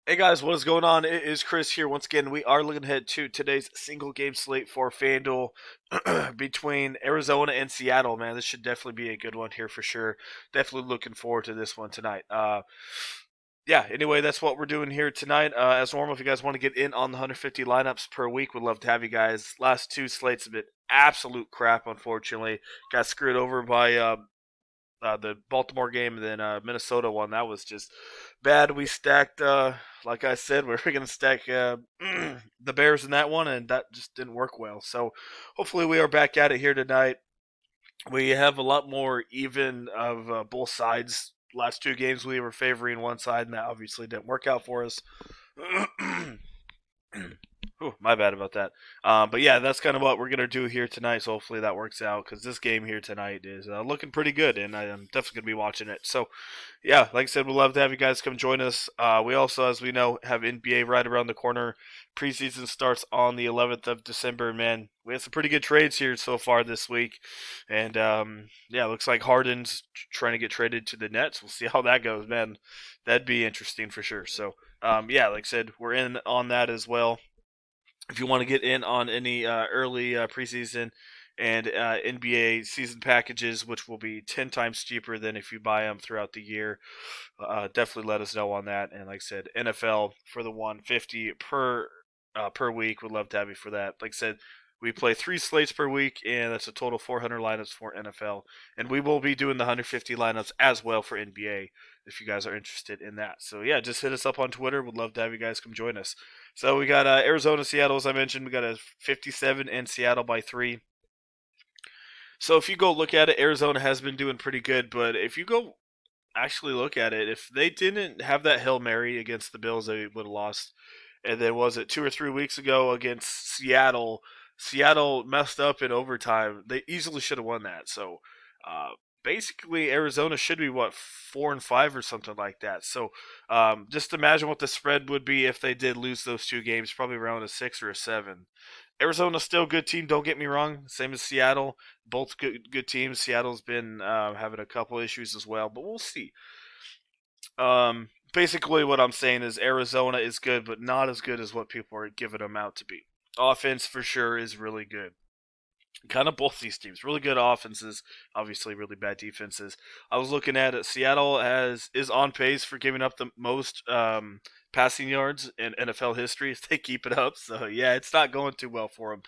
Hey guys, what is going on? It is Chris here. Once again, we are looking ahead to today's single game slate for Fanduel between Arizona and Seattle. Man, this should definitely be a good one here for sure. Definitely looking forward to this one tonight. Yeah, anyway, that's what we're doing here tonight. As normal, if you guys want to get in on the 150 lineups per week, we'd love to have you guys. Last two slates have been absolute crap, unfortunately. Got screwed over by the Baltimore game and then Minnesota one. That was just bad. We stacked, like I said, we were going to stack the Bears in that one, and that just didn't work well. So hopefully we are back at it here tonight. We have a lot more even of both sides. Last two games we were favoring one side, and that obviously didn't work out for us. Ooh, my bad about that. But yeah, that's kind of what we're gonna do here tonight. So hopefully that works out because this game here tonight is looking pretty good, and I am definitely gonna be watching it. So yeah, like I said, we'd love to have you guys come join us. We also, as we know, have NBA right around the corner. Preseason starts on the 11th of December. Man, we have some pretty good trades here so far this week, and yeah, looks like Harden's trying to get traded to the Nets. We'll see how that goes, man. That'd be interesting for sure. So yeah, like I said, we're in on that as well. If you want to get in on any early preseason and NBA season packages, which will be 10 times cheaper than if you buy them throughout the year, definitely let us know on that. And like I said, NFL for the 150 per week. Would love to have you for that. Like I said, we play 3 slates per week, and that's a total 400 lineups for NFL. And we will be doing the 150 lineups as well for NBA if you guys are interested in that. So yeah, just hit us up on Twitter. Would love to have you guys come join us. So we got Arizona, Seattle, as I mentioned. We got a 57 and Seattle by 3. So if you go look at it, Arizona has been doing pretty good. But if you go actually look at it, if they didn't have that Hail Mary against the Bills, they would have lost. And then was it 2 or 3 weeks ago against Seattle? Seattle messed up in overtime. They easily should have won that. So uh, basically, Arizona should be what 4-5 or something like that. So just imagine what the spread would be if they did lose those two games. Probably around a 6 or a 7. Arizona's still a good team. Don't get me wrong. Same as Seattle. Both good teams. Seattle's been having a couple issues as well, but we'll see. Basically, what I'm saying is Arizona is good, but not as good as what people are giving them out to be. Offense for sure is really good. Kind of both these teams, really good offenses, obviously really bad defenses. I was looking at it. Seattle has is on pace for giving up the most passing yards in NFL history if they keep it up. So yeah, it's not going too well for them.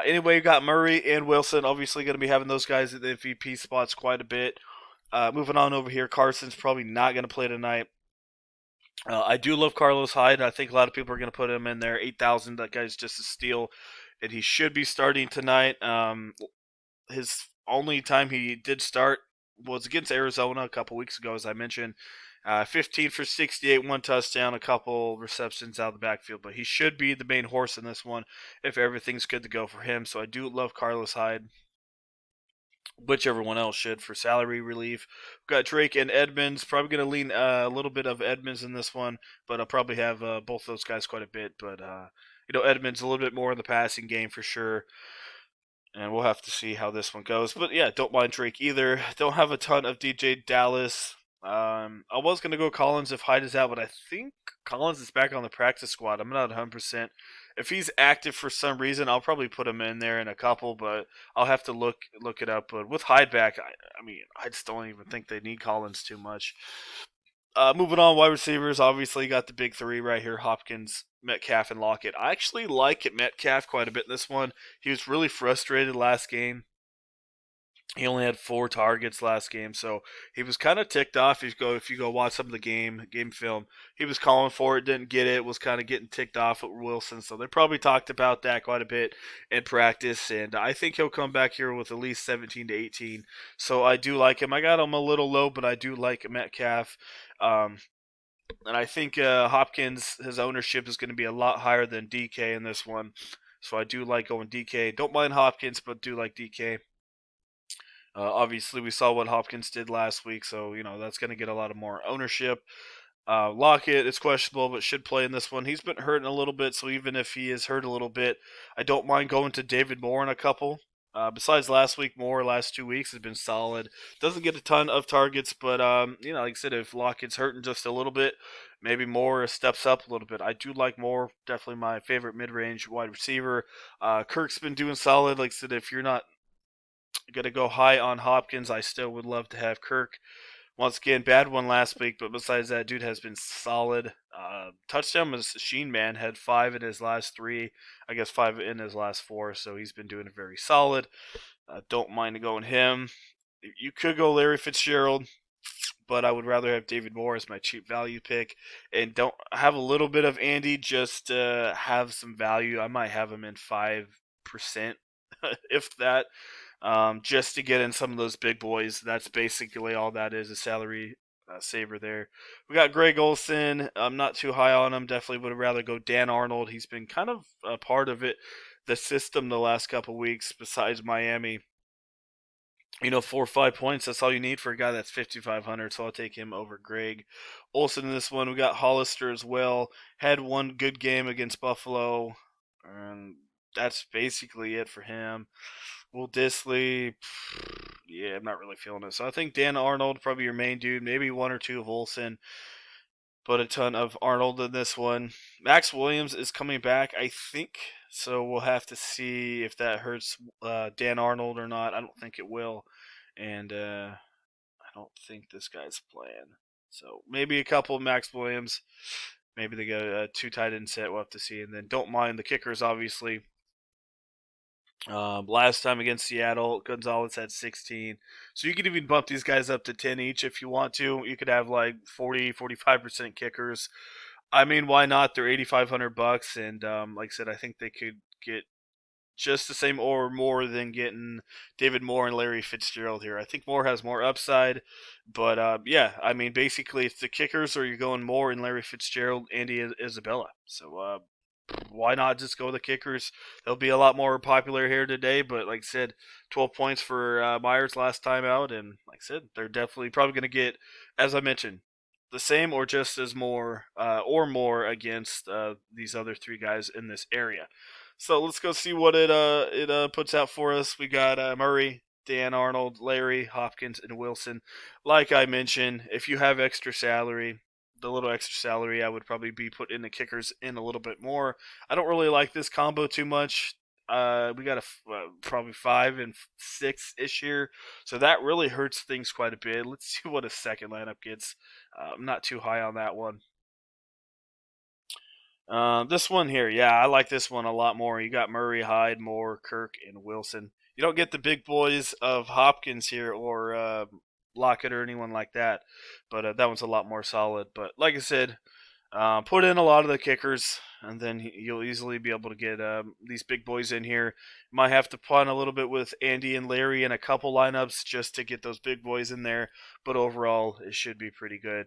Anyway, you got Murray and Wilson, obviously going to be having those guys at the MVP spots quite a bit. Moving on over here, Carson's probably not going to play tonight. I do love Carlos Hyde. I think a lot of people are going to put him in there. 8,000. That guy's just a steal, and he should be starting tonight. His only time he did start was against Arizona a couple weeks ago, as I mentioned. 15 for 68, one touchdown, a couple receptions out of the backfield. But he should be the main horse in this one if everything's good to go for him. So I do love Carlos Hyde, which everyone else should for salary relief. We've got Drake and Edmonds. Probably going to lean a little bit of Edmonds in this one, but I'll probably have both those guys quite a bit. But Edmonds a little bit more in the passing game for sure, and we'll have to see how this one goes. But yeah, don't mind Drake either. Don't have a ton of DJ Dallas. I was gonna go Collins if Hyde is out, but I think Collins is back on the practice squad. I'm not 100%. If he's active for some reason, I'll probably put him in there in a couple, but I'll have to look it up. But with Hyde back, I mean, I just don't even think they need Collins too much. Moving on, wide receivers. Obviously, got the big three right here: Hopkins, Metcalf, and Lockett. I actually like Metcalf quite a bit in this one. He was really frustrated last game. He only had 4 targets last game, so he was kind of ticked off. If you go watch some of the game film, he was calling for it, didn't get it, was kind of getting ticked off at Wilson. So they probably talked about that quite a bit in practice, and I think he'll come back here with at least 17 to 18. So I do like him. I got him a little low, but I do like Metcalf. Um, and I think Hopkins, his ownership is going to be a lot higher than DK in this one. So I do like going DK. Don't mind Hopkins, but do like DK. Obviously, we saw what Hopkins did last week, so that's going to get a lot of more ownership. Lockett is questionable, but should play in this one. He's been hurting a little bit, so even if he is hurt a little bit, I don't mind going to David Moore in a couple. Besides last week, last 2 weeks has been solid. Doesn't get a ton of targets, but like I said, if Lockett's hurting just a little bit, maybe Moore steps up a little bit. I do like Moore, definitely my favorite mid-range wide receiver. Kirk's been doing solid. Like I said, if you're not gonna go high on Hopkins, I still would love to have Kirk. Once again, bad one last week, but besides that, dude has been solid. Touchdown machine man had 5 in his last 3, I guess 5 in his last 4, so he's been doing it very solid. Don't mind going him. You could go Larry Fitzgerald, but I would rather have David Moore as my cheap value pick. And don't have a little bit of Andy, just have some value. I might have him in 5%, if that, just to get in some of those big boys. That's basically all that is, a salary saver there. We got Greg Olsen. I'm not too high on him. Definitely would rather go Dan Arnold. He's been kind of a part of the system the last couple weeks, besides Miami. 4 or 5 points. That's all you need for a guy that's 5,500. So I'll take him over Greg Olsen in this one. We got Hollister as well. Had one good game against Buffalo, and that's basically it for him. Will Disley, yeah, I'm not really feeling it. So I think Dan Arnold, probably your main dude. Maybe one or two of Olsen, but a ton of Arnold in this one. Max Williams is coming back, I think. So we'll have to see if that hurts Dan Arnold or not. I don't think it will. And I don't think this guy's playing. So maybe a couple of Max Williams. Maybe they get a 2 tight end set. We'll have to see. And then don't mind the kickers, obviously. Last time against Seattle, Gonzalez had 16. So you could even bump these guys up to 10 each if you want to. You could have like 40-45% kickers. I mean, why not? They're $8,500, and like I said, I think they could get just the same or more than getting David Moore and Larry Fitzgerald here. I think Moore has more upside, but yeah, I mean, basically, it's the kickers or you're going Moore and Larry Fitzgerald, Andy Isabella. So why not just go with the kickers? They'll be a lot more popular here today, but like I said, 12 points for Myers last time out, and like I said, they're definitely probably going to get, as I mentioned, the same or just as more or more against these other 3 guys in this area. So let's go see what it puts out for us. We got Murray, Dan Arnold, Larry, Hopkins, and Wilson. Like I mentioned, if you have extra salary, the little extra salary, I would probably be putting the kickers in a little bit more. I don't really like this combo too much. We got probably 5 and 6 ish here, so that really hurts things quite a bit. Let's see what a second lineup gets. I'm not too high on that one. This one here, yeah, I like this one a lot more. You got Murray, Hyde, Moore, Kirk, and Wilson. You don't get the big boys of Hopkins here or Lockett or anyone like that, but that one's a lot more solid. But like I said, put in a lot of the kickers, and then you'll easily be able to get these big boys in here. Might have to punt a little bit with Andy and Larry in a couple lineups just to get those big boys in there, but overall, it should be pretty good.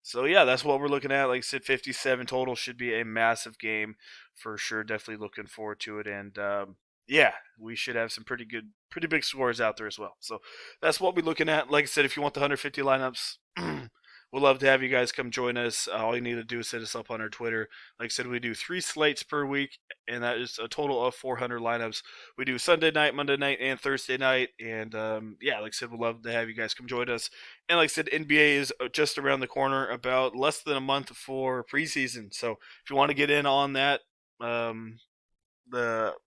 So yeah, that's what we're looking at. Like I said, 57 total should be a massive game for sure. Definitely looking forward to it, and yeah, we should have some pretty big scores out there as well. So that's what we're looking at. Like I said, if you want the 150 lineups, we'd love to have you guys come join us. All you need to do is hit us up on our Twitter. Like I said, we do 3 slates per week, and that is a total of 400 lineups. We do Sunday night, Monday night, and Thursday night. And yeah, like I said, we'd love to have you guys come join us. And like I said, NBA is just around the corner, about less than a month for preseason. So if you want to get in on that,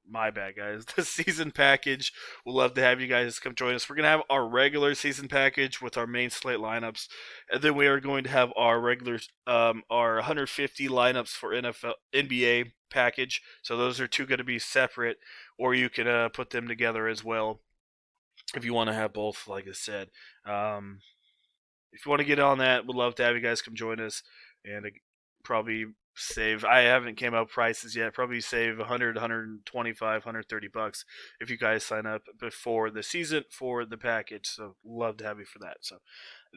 my bad guys, the season package, we'll love to have you guys come join us. We're gonna have our regular season package with our main slate lineups, and then we are going to have our regular our 150 lineups for NBA package. So those are 2 going to be separate, or you can put them together as well if you want to have both. Like I said, if you want to get on that, we'd love to have you guys come join us, and probably save, I haven't came up prices yet, probably save 100, 125, 130 bucks if you guys sign up before the season for the package. So love to have you for that. So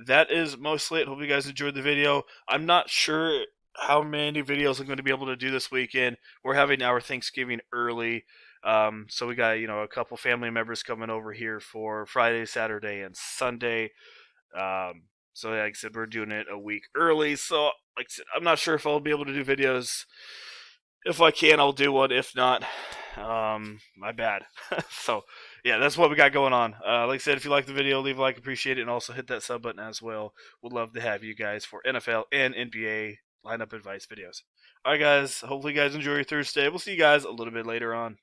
that is mostly it. Hope you guys enjoyed the video. I'm not sure how many videos I'm going to be able to do this weekend. We're having our Thanksgiving early. So we got, a couple family members coming over here for Friday, Saturday, and Sunday. So like I said, we're doing it a week early. So like I said, I'm not sure if I'll be able to do videos. If I can, I'll do one. If not, My bad. So, yeah, that's what we got going on. Like I said, if you like the video, leave a like, appreciate it, and also hit that sub button as well. Would love to have you guys for NFL and NBA lineup advice videos. All right, guys. Hopefully, you guys enjoy your Thursday. We'll see you guys a little bit later on.